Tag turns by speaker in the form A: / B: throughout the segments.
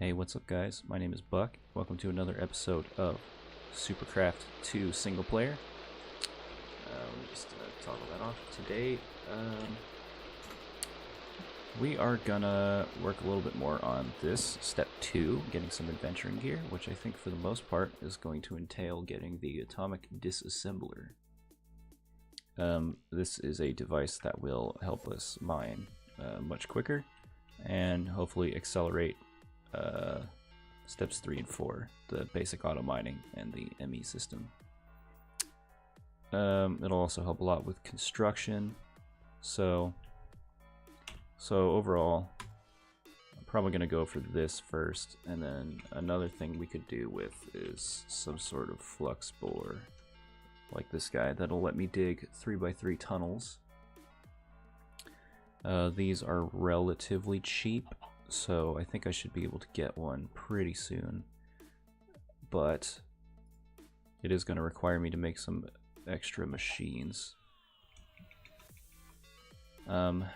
A: Hey, what's up guys? My name is Buck. Welcome to another episode of Supercraft 2 Singleplayer. Let me just toggle that off. Today, we are gonna work a little bit more on this, step 2, getting some adventuring gear, which I think for the most part is going to entail getting the atomic disassembler. This is a device that will help us mine much quicker and hopefully accelerate steps 3 and 4, the basic auto mining and the ME system. It'll also help a lot with construction. So overall, I'm probably going to go for this first, and then another thing we could do with is some sort of flux bore, like this guy, that'll let me dig 3x3 tunnels. These are relatively cheap, so I think I should be able to get one pretty soon, but it is going to require me to make some extra machines. So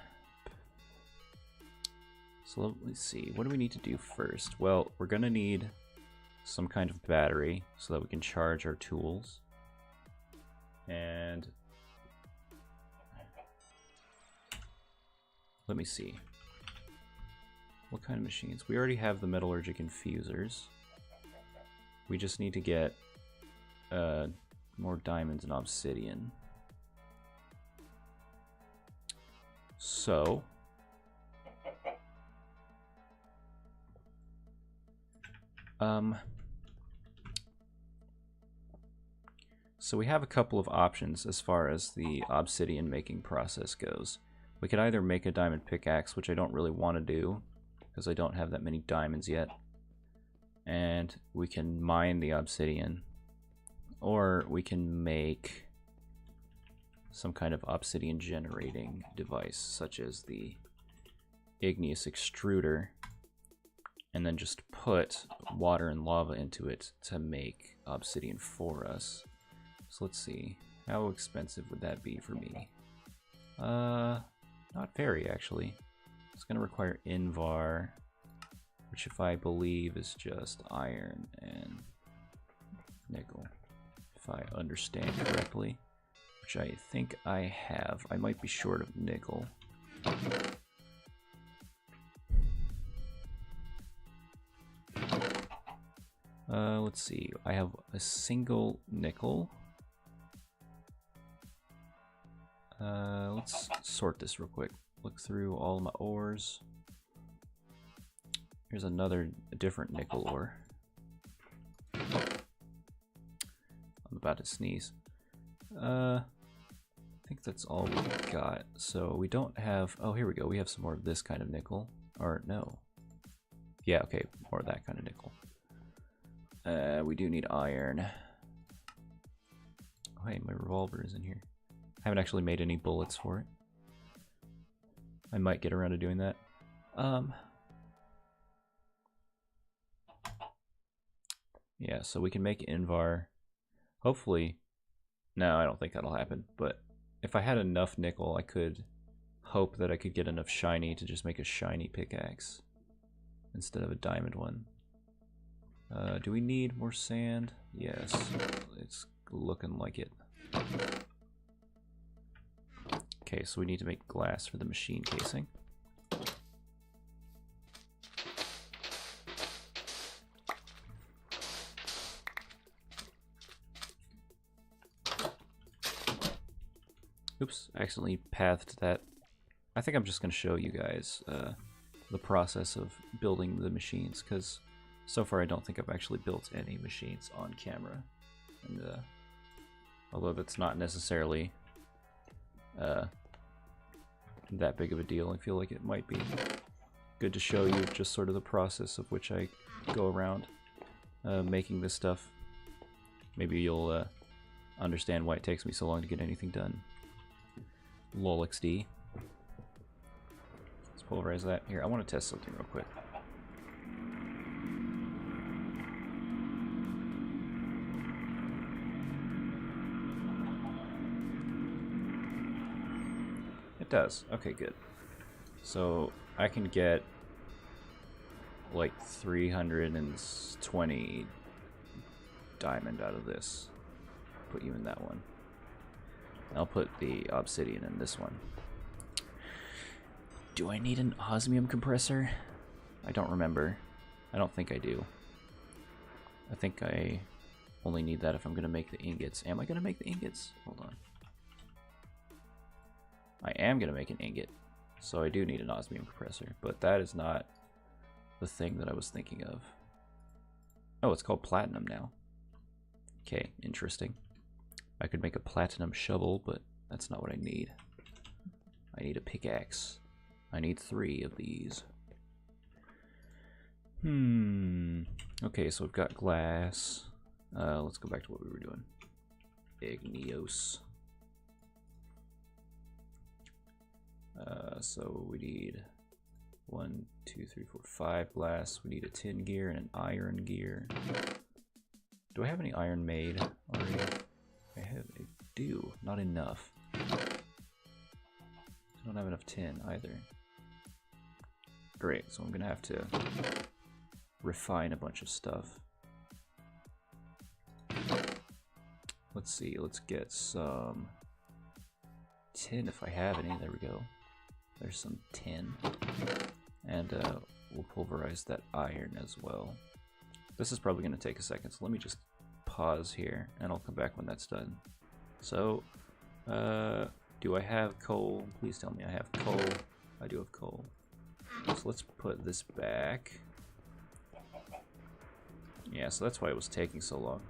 A: let's see, what do we need to do first? Well, we're going to need some kind of battery so that we can charge our tools. And let me see. What kind of machines? We already have the metallurgic infusers. We just need to get more diamonds and obsidian. So we have a couple of options as far as the obsidian making process goes. We could either make a diamond pickaxe, which I don't really want to do because I don't have that many diamonds yet, and we can mine the obsidian, or we can make some kind of obsidian generating device such as the igneous extruder, and then just put water and lava into it to make obsidian for us. So let's see, how expensive would that be for me? Not very, actually. It's going to require Invar, which if I believe is just iron and nickel, if I understand correctly, which I think I have. I might be short of nickel. Let's see, I have a single nickel. Let's sort this real quick. Look through all my ores. Here's a different nickel ore. I'm about to sneeze. I think that's all we got. So we don't have, oh, here we go. We have some more of this kind of nickel. Or no. Yeah, okay, more of that kind of nickel. We do need iron. Oh, hey, my revolver is in here. I haven't actually made any bullets for it. I might get around to doing that. Yeah, so we can make Invar. Hopefully, no, I don't think that'll happen, but if I had enough nickel, I could hope that I could get enough shiny to just make a shiny pickaxe instead of a diamond one. Do we need more sand? Yes, it's looking like it. Okay, so we need to make glass for the machine casing. Oops, I accidentally pathed that. I think I'm just going to show you guys the process of building the machines, because so far I don't think I've actually built any machines on camera. And although that's not necessarily that big of a deal, I feel like it might be good to show you just sort of the process of which I go around making this stuff. Maybe you'll understand why it takes me so long to get anything done. Lol XD. Let's pulverize that. Here, I want to test something real quick. It does. Okay, good. So I can get like 320 diamond out of this. Put you in that one. I'll put the obsidian in this one. Do I need an osmium compressor? I don't remember. I don't think I do. I think I only need that if I'm going to make the ingots. Am I going to make the ingots? Hold on. I am going to make an ingot, so I do need an osmium compressor, but that is not the thing that I was thinking of. Oh, it's called platinum now. Okay, interesting. I could make a platinum shovel, but that's not what I need. I need a pickaxe. I need 3 of these. Okay, so we've got glass. Let's go back to what we were doing. Igneous. So we need 1, 2, 3, 4, 5 glass. We need a tin gear and an iron gear. Do I have any iron made already? I do. Not enough. I don't have enough tin either. Great, so I'm gonna have to refine a bunch of stuff. Let's see, let's get some tin if I have any. There we go. There's some tin. And we'll pulverize that iron as well. This is probably going to take a second, so let me just pause here and I'll come back when that's done. So, do I have coal? Please tell me I have coal. I do have coal. So let's put this back. Yeah, so that's why it was taking so long.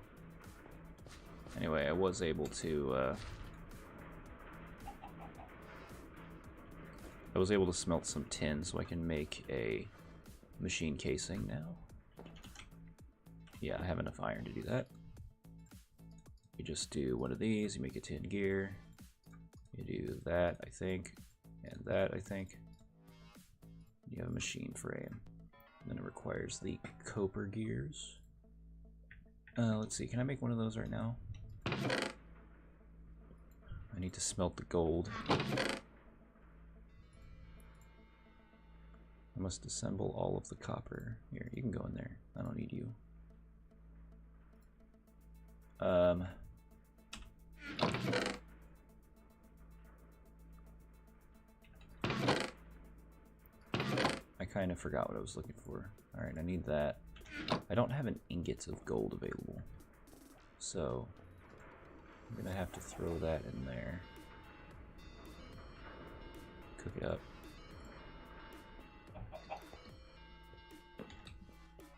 A: Anyway, I was able to smelt some tin so I can make a machine casing now. Yeah, I have enough iron to do that. You just do one of these, you make a tin gear. You do that, I think, and that, I think. You have a machine frame. And then it requires the copper gears. Let's see, can I make one of those right now? I need to smelt the gold. I must assemble all of the copper. Here, you can go in there. I don't need you. I kind of forgot what I was looking for. Alright, I need that. I don't have an ingot of gold available. So, I'm gonna have to throw that in there. Cook it up.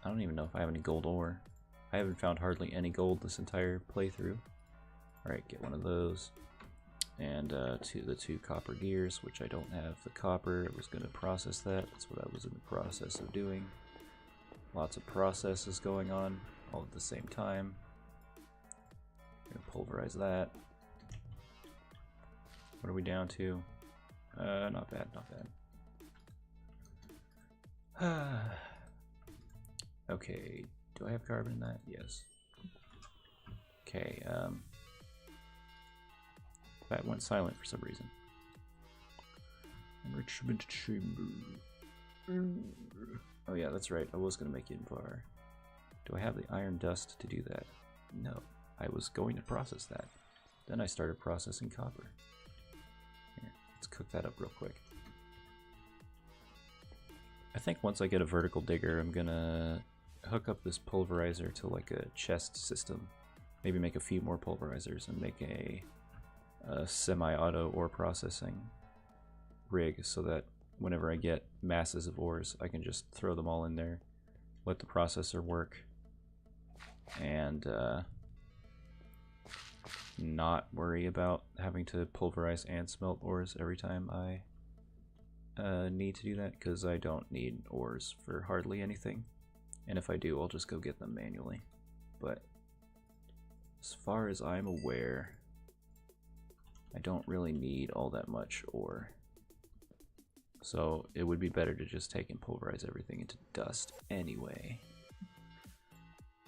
A: I don't even know if I have any gold ore. I haven't found hardly any gold this entire playthrough. Alright, get one of those. And the two copper gears, which I don't have the copper. I was going to process that. That's what I was in the process of doing. Lots of processes going on all at the same time. I'm going to pulverize that. What are we down to? Not bad, not bad. Okay, do I have carbon in that? Yes. Okay, that went silent for some reason. Enrichment chamber. Oh yeah, that's right, I was going to make Invar. Do I have the iron dust to do that? No, I was going to process that. Then I started processing copper. Here, let's cook that up real quick. I think once I get a vertical digger, I'm gonna hook up this pulverizer to like a chest system. Maybe make a few more pulverizers and make a semi-auto ore processing rig so that whenever I get masses of ores, I can just throw them all in there, let the processor work, and not worry about having to pulverize and smelt ores every time I need to do that, because I don't need ores for hardly anything. And if I do, I'll just go get them manually. But as far as I'm aware, I don't really need all that much ore. So it would be better to just take and pulverize everything into dust anyway.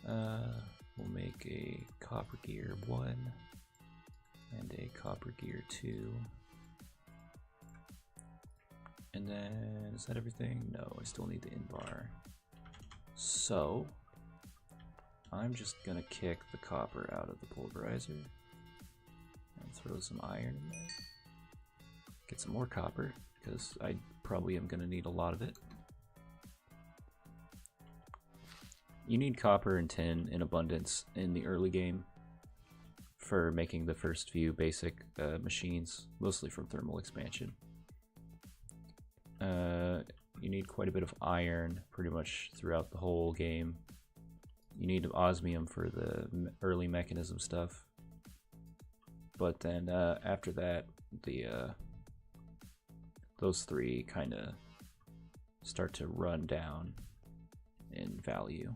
A: We'll make a copper gear 1 and a copper gear 2. And then, is that everything? No, I still need the Invar. So I'm just gonna kick the copper out of the pulverizer and throw some iron in there. Get some more copper, because I probably am gonna need a lot of it. You need copper and tin in abundance in the early game for making the first few basic machines, mostly from thermal expansion. You need quite a bit of iron pretty much throughout the whole game. You need osmium for the early mechanism stuff. But then after that, those three kind of start to run down in value.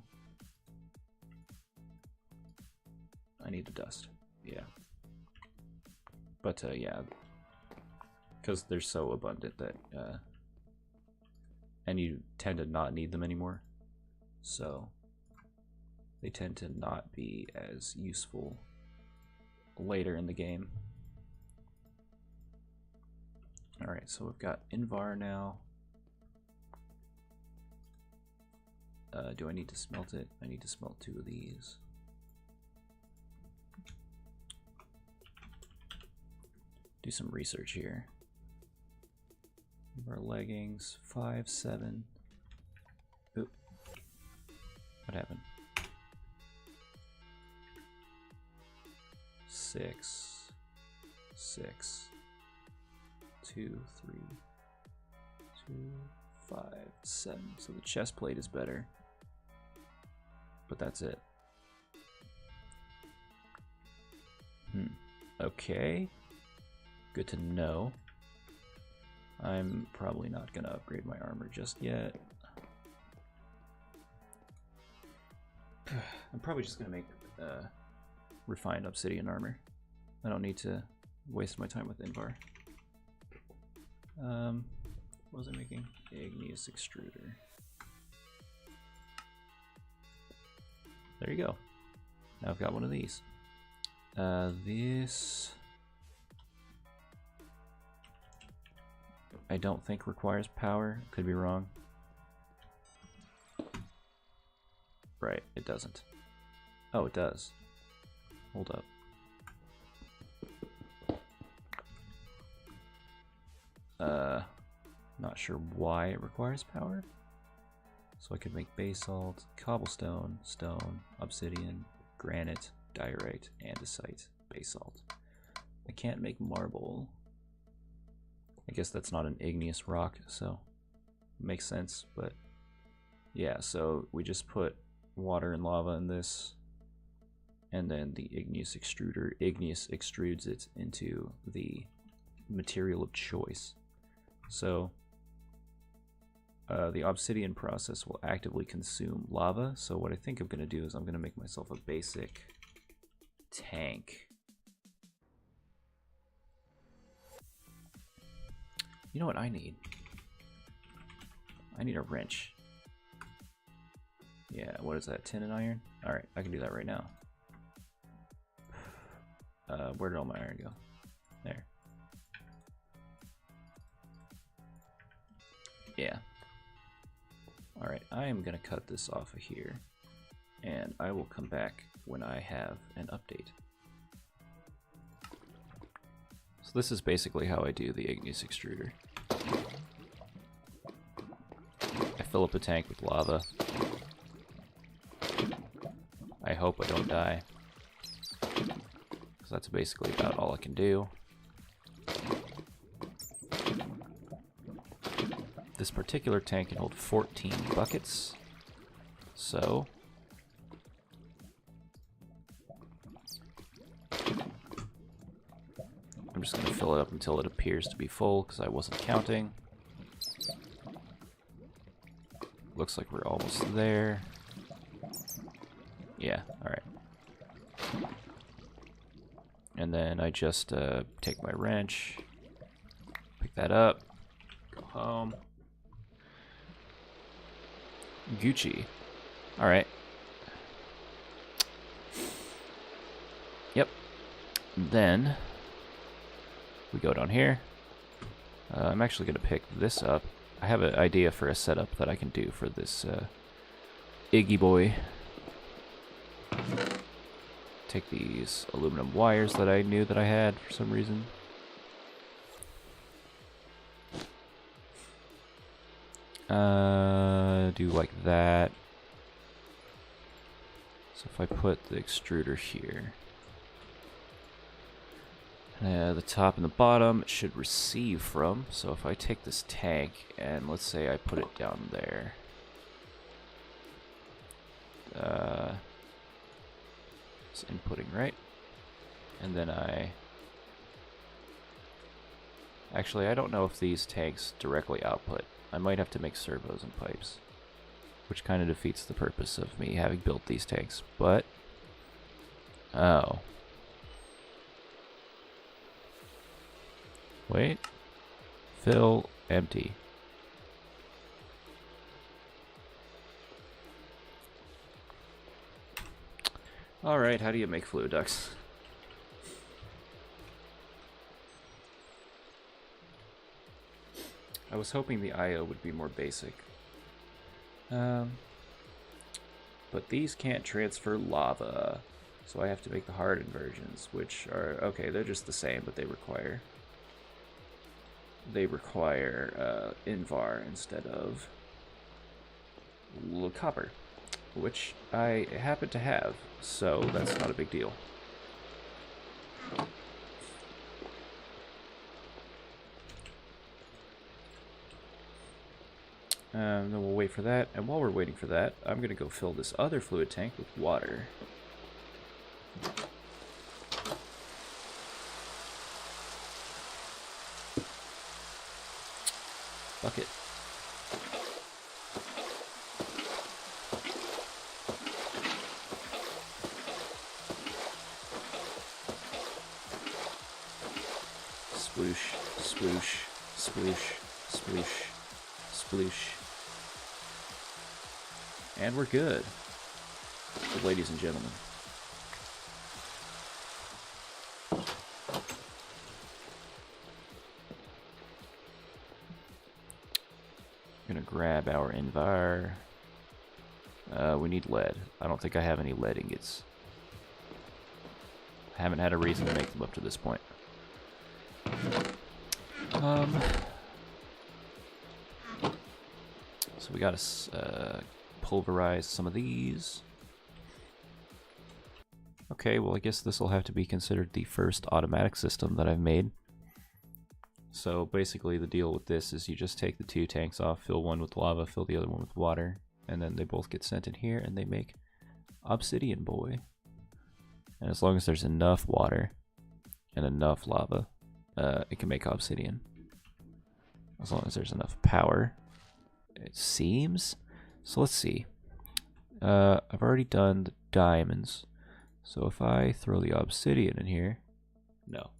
A: I need the dust, yeah. But yeah, because they're so abundant that, and you tend to not need them anymore, so they tend to not be as useful later in the game. Alright, so we've got Invar now. Do I need to smelt it? I need to smelt 2 of these. Do some research here. Our leggings, 5, 7. Oop. What happened? 6, 6, 2, 3, 2, 5, 7. So the chest plate is better, but that's it. Okay. Good to know. I'm probably not gonna upgrade my armor just yet. I'm probably just gonna make refined obsidian armor. I don't need to waste my time with Invar. What was I making? Igneous extruder. There you go. Now I've got one of these. This I don't think requires power. Could be wrong. Right, it doesn't. Oh, it does. Hold up. Not sure why it requires power. So I could make basalt, cobblestone, stone, obsidian, granite, diorite, andesite, basalt. I can't make marble. I guess that's not an igneous rock, so makes sense, but yeah, so we just put water and lava in this, and then the igneous extrudes it into the material of choice. So the obsidian process will actively consume lava, so what I think I'm going to do is I'm going to make myself a basic tank. You know what I need? I need a wrench. Yeah, what is that, tin and iron? Alright, I can do that right now. Where did all my iron go? There. Yeah. Alright, I am going to cut this off of here, and I will come back when I have an update. So this is basically how I do the igneous extruder. I fill up a tank with lava. I hope I don't die, because that's basically about all I can do. This particular tank can hold 14 buckets, so I'm just going to fill it up until it appears to be full, because I wasn't counting. Looks like we're almost there. Yeah, alright. And then I just take my wrench, pick that up, go home. Gucci. Alright. Yep. Then we go down here. I'm actually going to pick this up. I have an idea for a setup that I can do for this Iggy boy. Take these aluminum wires that I knew that I had for some reason. Do like that. So if I put the extruder here, the top and the bottom it should receive from. So if I take this tank and let's say I put it down there. It's inputting, right? And then actually, I don't know if these tanks directly output. I might have to make servos and pipes, which kind of defeats the purpose of me having built these tanks, but... Oh. Wait. Fill, empty. Alright, how do you make fluid ducts? I was hoping the IO would be more basic. But these can't transfer lava, so I have to make the hardened versions, which are, okay, they're just the same, but they require Invar instead of copper, which I happen to have, so that's not a big deal. Then we'll wait for that, and while we're waiting for that, I'm going to go fill this other fluid tank with water. Bucket. Sploosh, sploosh, sploosh, sploosh, sploosh. And we're good, ladies and gentlemen. Gonna grab our Invar. We need lead. I don't think I have any lead ingots. I haven't had a reason to make them up to this point. So we gotta pulverize some of these. Okay, well I guess this will have to be considered the first automatic system that I've made. So basically the deal with this is you just take the two tanks off, fill one with lava, fill the other one with water, and then they both get sent in here and they make Obsidian Boy. And as long as there's enough water and enough lava, it can make obsidian. As long as there's enough power, it seems. So let's see. I've already done the diamonds. So if I throw the obsidian in here, no.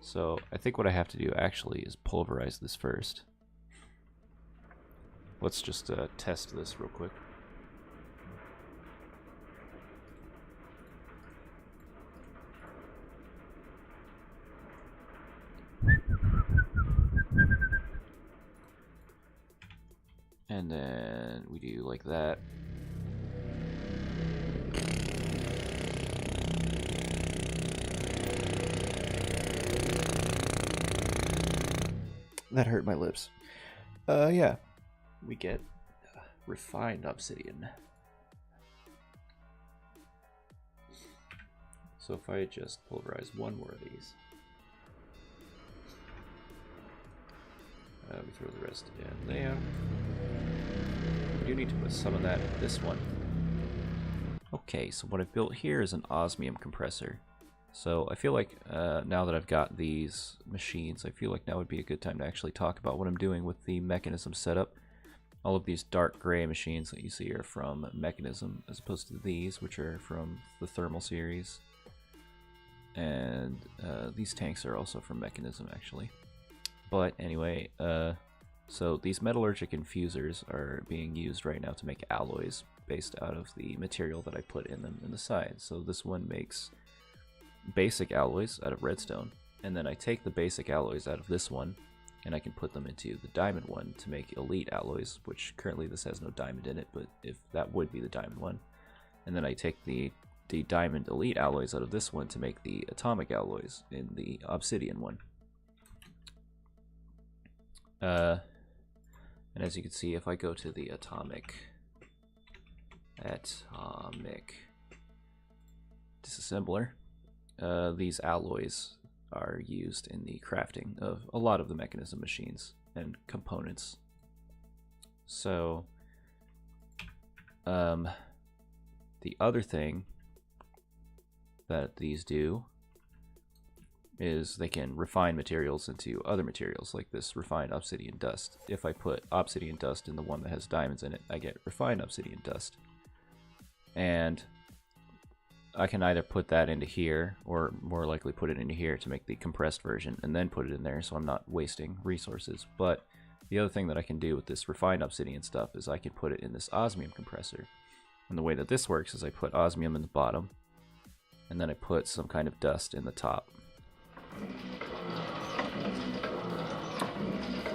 A: So I think what I have to do actually is pulverize this first. Let's just test this real quick. And then we do like that. That hurt my lips. Yeah. We get refined obsidian. So if I just pulverize one more of these. We throw the rest in there. We do need to put some of that in this one. Okay, so what I've built here is an osmium compressor. So I feel like now that I've got these machines, I feel like now would be a good time to actually talk about what I'm doing with the mechanism setup. All of these dark gray machines that you see are from Mechanism, as opposed to these, which are from the Thermal series. And these tanks are also from Mechanism, actually. But anyway, so these metallurgic infusers are being used right now to make alloys based out of the material that I put in them in the side. So this one makes basic alloys out of redstone, and then I take the basic alloys out of this one, and I can put them into the diamond one to make elite alloys, which currently this has no diamond in it, but if that would be the diamond one. And then I take the diamond elite alloys out of this one to make the atomic alloys in the obsidian one. And as you can see, if I go to the atomic disassembler, these alloys are used in the crafting of a lot of the mechanism machines and components. So the other thing that these do is they can refine materials into other materials, like this refined obsidian dust. If I put obsidian dust in the one that has diamonds in it, I get refined obsidian dust. And I can either put that into here, or more likely put it into here to make the compressed version, and then put it in there so I'm not wasting resources. But the other thing that I can do with this refined obsidian stuff is I can put it in this osmium compressor. And the way that this works is I put osmium in the bottom, and then I put some kind of dust in the top.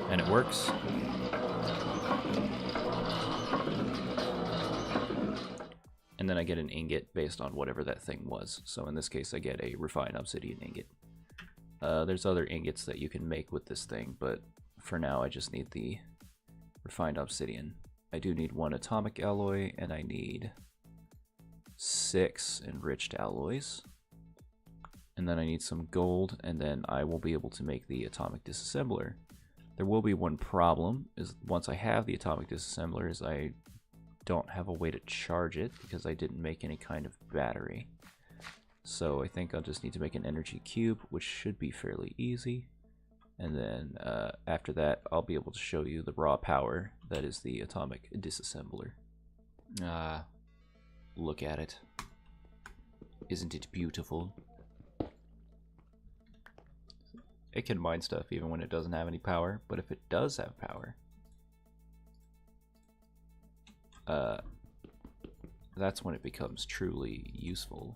A: And it works. And then I get an ingot based on whatever that thing was. So in this case, I get a refined obsidian ingot. There's other ingots that you can make with this thing, but for now I just need the refined obsidian. I do need 1 atomic alloy, and I need 6 enriched alloys. And then I need some gold, and then I will be able to make the atomic disassembler. There will be one problem, is once I have the atomic disassembler, is I don't have a way to charge it because I didn't make any kind of battery. So I think I'll just need to make an energy cube, which should be fairly easy. And then after that, I'll be able to show you the raw power that is the atomic disassembler. Look at it. Isn't it beautiful? It can mine stuff even when it doesn't have any power, but if it does have power, that's when it becomes truly useful.